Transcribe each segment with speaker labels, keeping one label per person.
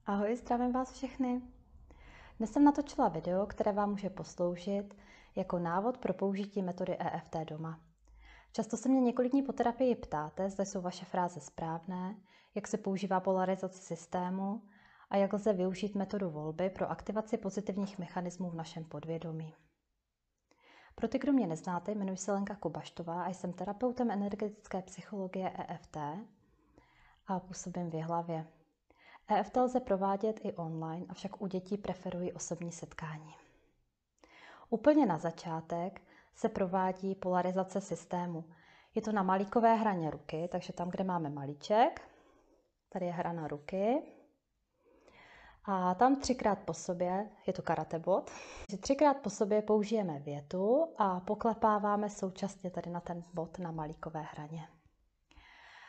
Speaker 1: Ahoj, zdravím vás všechny. Dnes jsem natočila video, které vám může posloužit jako návod pro použití metody EFT doma. Často se mě několik dní po terapii ptáte, zda jsou vaše fráze správné, jak se používá polarizace systému a jak lze využít metodu volby pro aktivaci pozitivních mechanismů v našem podvědomí. Pro ty, kdo mě neznáte, jmenuji se Lenka Kubaštová a jsem terapeutem energetické psychologie EFT a působím v Jihlavě. EFT lze provádět i online, avšak u dětí preferuji osobní setkání. Úplně na začátek se provádí polarizace systému. Je to na malíkové hraně ruky, takže tam, kde máme malíček, tady je hrana ruky. A tam 3krát po sobě, je to karate bod, že 3krát po sobě použijeme větu a poklepáváme současně tady na ten bod na malíkové hraně.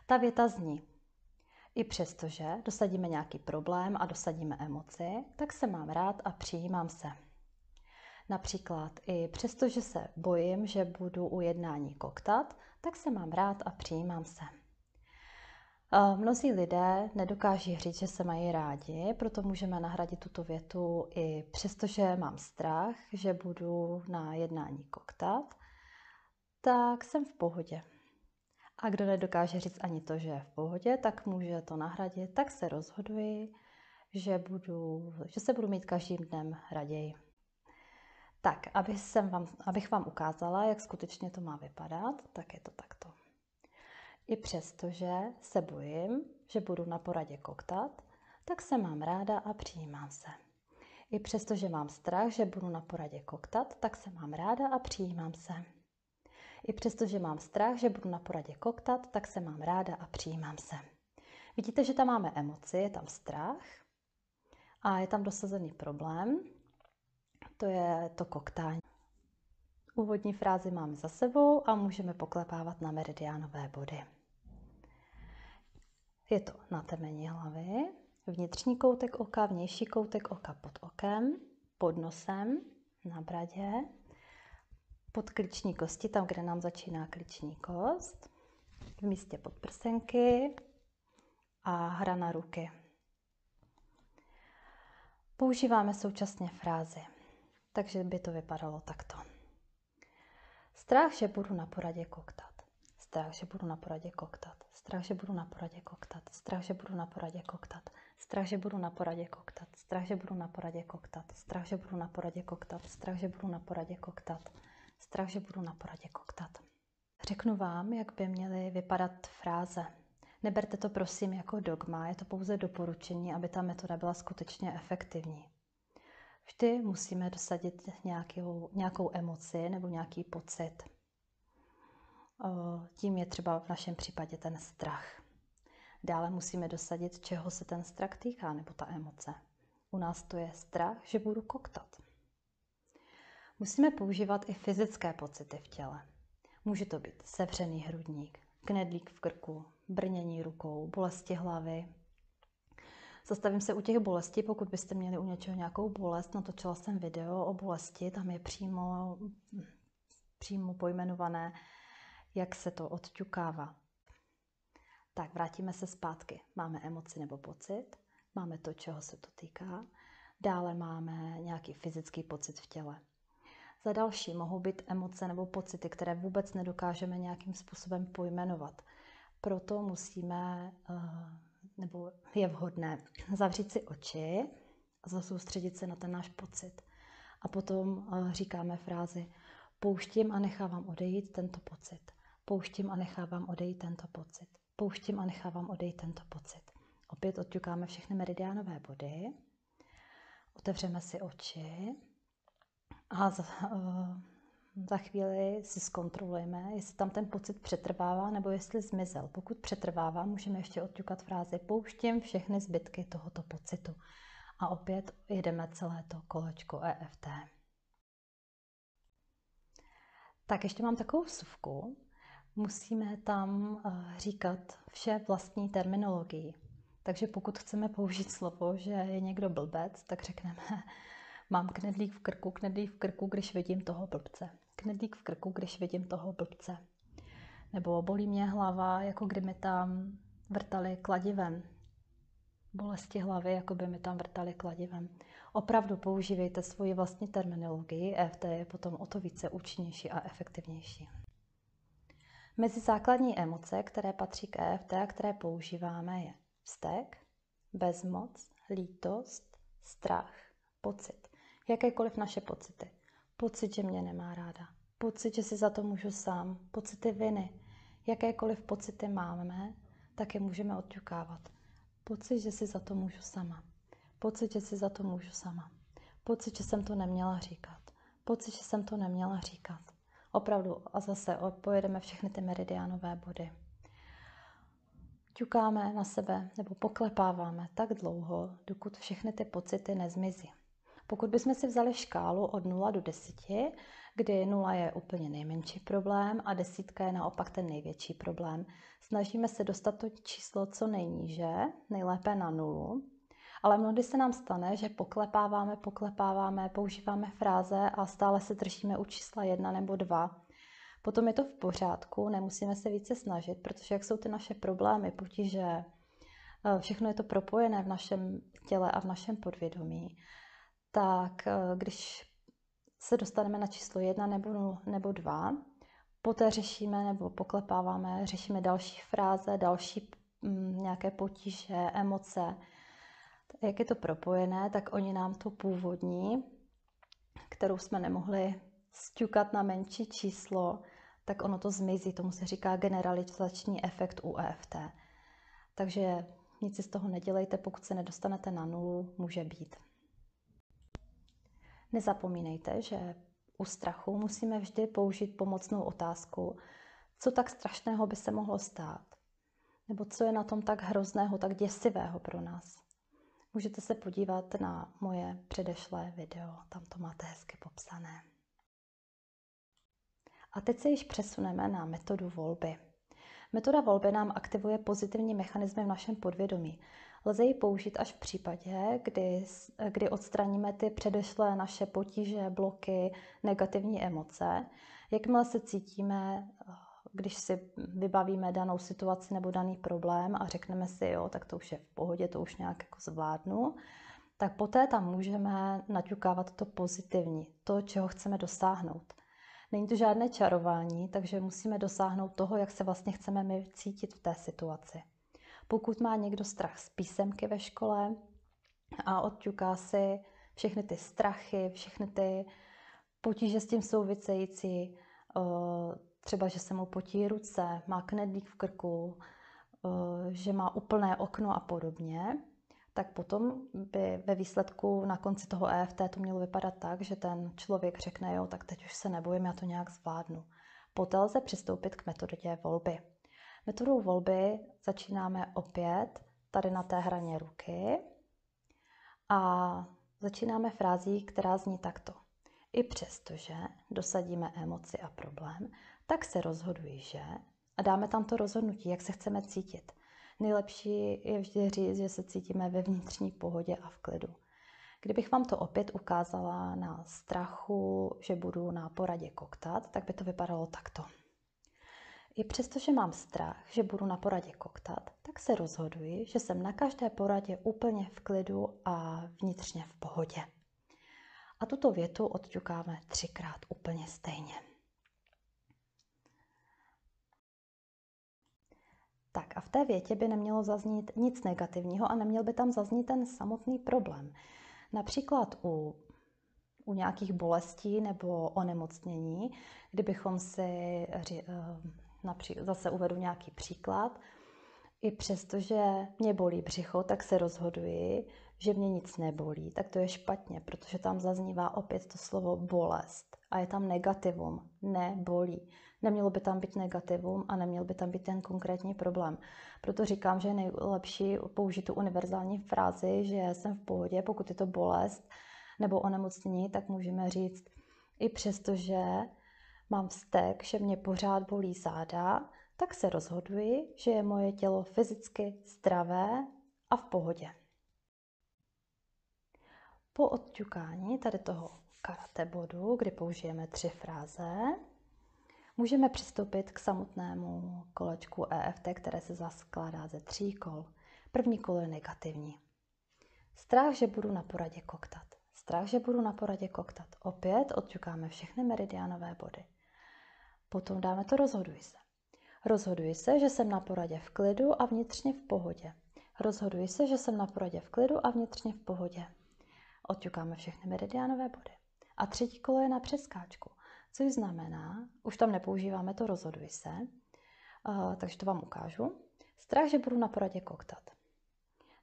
Speaker 1: Ta věta zní: i přestože dosadíme nějaký problém a dosadíme emoci, tak se mám rád a přijímám se. Například i přestože se bojím, že budu u jednání koktat, tak se mám rád a přijímám se. Mnozí lidé nedokáží říct, že se mají rádi, proto můžeme nahradit tuto větu i přestože mám strach, že budu na jednání koktat, tak jsem v pohodě. A kdo nedokáže říct ani to, že je v pohodě, tak může to nahradit, tak se rozhoduji, že se budu mít každým dnem raději. Tak, abych vám ukázala, jak skutečně to má vypadat, tak je to takto. I přesto, že se bojím, že budu na poradě koktat, tak se mám ráda a přijímám se. I přesto, že mám strach, že budu na poradě koktat, tak se mám ráda a přijímám se. I přesto, že mám strach, že budu na poradě koktat, tak se mám ráda a přijímám se. Vidíte, že tam máme emoci, je tam strach a je tam dosazený problém, to je to koktání. Úvodní frázi máme za sebou a můžeme poklepávat na meridiánové body. Je to na temení hlavy, vnitřní koutek oka, vnější koutek oka pod okem, pod nosem, na bradě, pod klíční kosti, tam, kde nám začíná klíční kost, v místě podprsenky a hrana ruky. Používáme současně frázi, takže by to vypadalo takto. Strach, že budu na poradě koktat. Strach, že budu na poradě koktat. Strach, že budu na poradě koktat. Strach, že budu na poradě koktat. Strach, že budu na poradě koktat. Strach, že budu na poradě koktat. Strach, že budu na poradě koktat. Strach, že budu na poradě koktat. Strach, že budu na poradě koktat. Řeknu vám, jak by měly vypadat fráze. Neberte to prosím jako dogma, je to pouze doporučení, aby ta metoda byla skutečně efektivní. Vždy musíme dosadit nějakou emoci nebo nějaký pocit. Tím je třeba v našem případě ten strach. Dále musíme dosadit, čeho se ten strach týká, nebo ta emoce. U nás to je strach, že budu koktat. Musíme používat i fyzické pocity v těle. Může to být sevřený hrudník, knedlík v krku, brnění rukou, bolesti hlavy. Zastavím se u těch bolestí, pokud byste měli u něčeho nějakou bolest. Natočila jsem video o bolesti, tam je přímo pojmenované, jak se to odťukává. Tak, vrátíme se zpátky. Máme emoci nebo pocit, máme to, čeho se to týká. Dále máme nějaký fyzický pocit v těle. Za další mohou být emoce nebo pocity, které vůbec nedokážeme nějakým způsobem pojmenovat. Proto musíme, nebo je vhodné, zavřít si oči a zasoustředit se na ten náš pocit. A potom říkáme frázi: pouštím a nechávám odejít tento pocit. Pouštím a nechávám odejít tento pocit. Pouštím a nechávám odejít tento pocit. Opět odťukáme všechny meridiánové body. Otevřeme si oči. A za chvíli si zkontrolujeme, jestli tam ten pocit přetrvává nebo jestli zmizel. Pokud přetrvává, můžeme ještě odťukat frázi: pouštím všechny zbytky tohoto pocitu. A opět jedeme celé to kolečko EFT. Tak ještě mám takovou vsuvku. Musíme tam říkat vše vlastní terminologii. Takže pokud chceme použít slovo, že je někdo blbec, tak řekneme: mám knedlík v krku, když vidím toho blbce. Knedlík v krku, když vidím toho blbce. Nebo bolí mě hlava, jako kdyby tam vrtali kladivem. bolesti hlavy, jako by mi tam vrtali kladivem. Opravdu používejte svoji vlastní terminologii, EFT je potom o to více účinnější a efektivnější. Mezi základní emoce, které patří k EFT a které používáme, je vztek, bezmoc, lítost, strach, pocit. Jakékoliv naše pocity. Pocit, že mě nemá ráda. Pocit, že si za to můžu sám. Pocity viny. Jakékoliv pocity máme, tak je můžeme odťukávat. Pocit, že si za to můžu sama. Pocit, že si za to můžu sama. Pocit, že jsem to neměla říkat. Pocit, že jsem to neměla říkat. Opravdu a zase pojedeme všechny ty meridiánové body. Ťukáme na sebe nebo poklepáváme tak dlouho, dokud všechny ty pocity nezmizí. Pokud bychom si vzali škálu od 0 do 10, kdy 0 je úplně nejmenší problém a 10 je naopak ten největší problém, snažíme se dostat to číslo co nejníže, nejlépe na 0, ale mnohdy se nám stane, že poklepáváme, používáme fráze a stále se držíme u čísla 1 nebo 2. Potom je to v pořádku, nemusíme se více snažit, protože jak jsou ty naše problémy, potíže, všechno je to propojené v našem těle a v našem podvědomí, tak když se dostaneme na číslo 1 nebo 2, poté řešíme nebo poklepáváme, řešíme další fráze, další nějaké potíže, emoce. Jak je to propojené, tak oni nám to původní, kterou jsme nemohli sťukat na menší číslo, tak ono to zmizí. Tomu se říká generalizační efekt u EFT. Takže nic si z toho nedělejte, pokud se nedostanete na 0, může být. Nezapomínejte, že u strachu musíme vždy použít pomocnou otázku, co tak strašného by se mohlo stát, nebo co je na tom tak hrozného, tak děsivého pro nás. Můžete se podívat na moje předešlé video, tam to máte hezky popsané. A teď se již přesuneme na metodu volby. Metoda volby nám aktivuje pozitivní mechanismy v našem podvědomí. Lze ji použít až v případě, kdy odstraníme ty předešlé naše potíže, bloky, negativní emoce. Jakmile se cítíme, když si vybavíme danou situaci nebo daný problém a řekneme si, jo, tak to už je v pohodě, to už nějak jako zvládnu, tak poté tam můžeme naťukávat to pozitivní, to, čeho chceme dosáhnout. Není to žádné čarování, takže musíme dosáhnout toho, jak se vlastně chceme my cítit v té situaci. Pokud má někdo strach z písemky ve škole a odťuká si všechny ty strachy, všechny ty potíže s tím související, třeba, že se mu potí ruce, má knedlík v krku, že má úplné okno a podobně, tak potom by ve výsledku na konci toho EFT to mělo vypadat tak, že ten člověk řekne, jo, tak teď už se nebojím, já to nějak zvládnu. Poté lze přistoupit k metodě volby. Metodou volby začínáme opět tady na té hraně ruky a začínáme frází, která zní takto. I přestože dosadíme emoci a problém, tak se rozhoduji, že a dáme tam to rozhodnutí, jak se chceme cítit. Nejlepší je vždy říct, že se cítíme ve vnitřní pohodě a v klidu. Kdybych vám to opět ukázala na strachu, že budu na poradě koktat, tak by to vypadalo takto. I přesto, že mám strach, že budu na poradě koktat, tak se rozhoduji, že jsem na každé poradě úplně v klidu a vnitřně v pohodě. A tuto větu odťukáme 3krát úplně stejně. Tak a v té větě by nemělo zaznít nic negativního a neměl by tam zaznít ten samotný problém. Například u nějakých bolestí nebo onemocnění, kdybychom si, zase uvedu nějaký příklad, i přestože mě bolí břicho, tak se rozhoduji, že mě nic nebolí, tak to je špatně, protože tam zaznívá opět to slovo bolest a je tam negativum, nebolí. Nemělo by tam být negativum a neměl by tam být ten konkrétní problém. Proto říkám, že je nejlepší použít tu univerzální frázi, že jsem v pohodě, pokud je to bolest nebo onemocnění, tak můžeme říct, i přestože mám vztek, že mě pořád bolí záda, tak se rozhoduji, že je moje tělo fyzicky zdravé a v pohodě. Po odťukání tady toho karate bodu, kdy použijeme 3 fráze, můžeme přistoupit k samotnému kolečku EFT, které se zaskládá ze 3 kol. První kolo je negativní. Strach, že budu na poradě koktat. Strach, že budu na poradě koktat. Opět odťukáme všechny meridiánové body. Potom dáme to rozhoduj se. Rozhoduji se, že jsem na poradě v klidu a vnitřně v pohodě. Rozhoduji se, že jsem na poradě v klidu a vnitřně v pohodě. Odťukáme všechny meridiánové body. A třetí kolo je na přeskáčku, což znamená, už tam nepoužíváme to rozhoduj se, takže to vám ukážu. Strach, že budu na poradě koktat.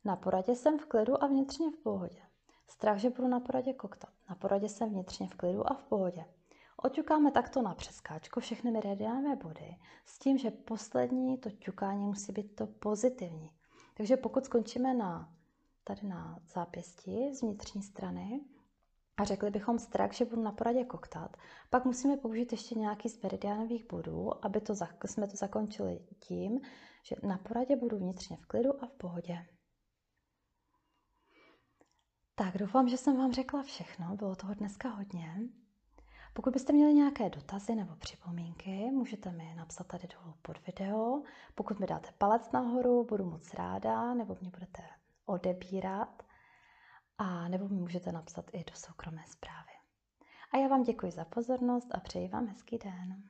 Speaker 1: Na poradě jsem v klidu a vnitřně v pohodě. Strach, že budu na poradě koktat. Na poradě jsem vnitřně v klidu a v pohodě. Odťukáme takto na přeskáčku všechny meridiánové body s tím, že poslední to ťukání musí být to pozitivní. Takže pokud skončíme tady na zápěstí z vnitřní strany a řekli bychom strach, že budu na poradě koktat, pak musíme použít ještě nějaký z meridiánových bodů, aby jsme to zakončili tím, že na poradě budu vnitřně v klidu a v pohodě. Tak doufám, že jsem vám řekla všechno, bylo toho dneska hodně. Pokud byste měli nějaké dotazy nebo připomínky, můžete mi napsat tady dolů pod video. Pokud mi dáte palec nahoru, budu moc ráda, nebo mě budete odebírat, a nebo mi můžete napsat i do soukromé zprávy. A já vám děkuji za pozornost a přeji vám hezký den.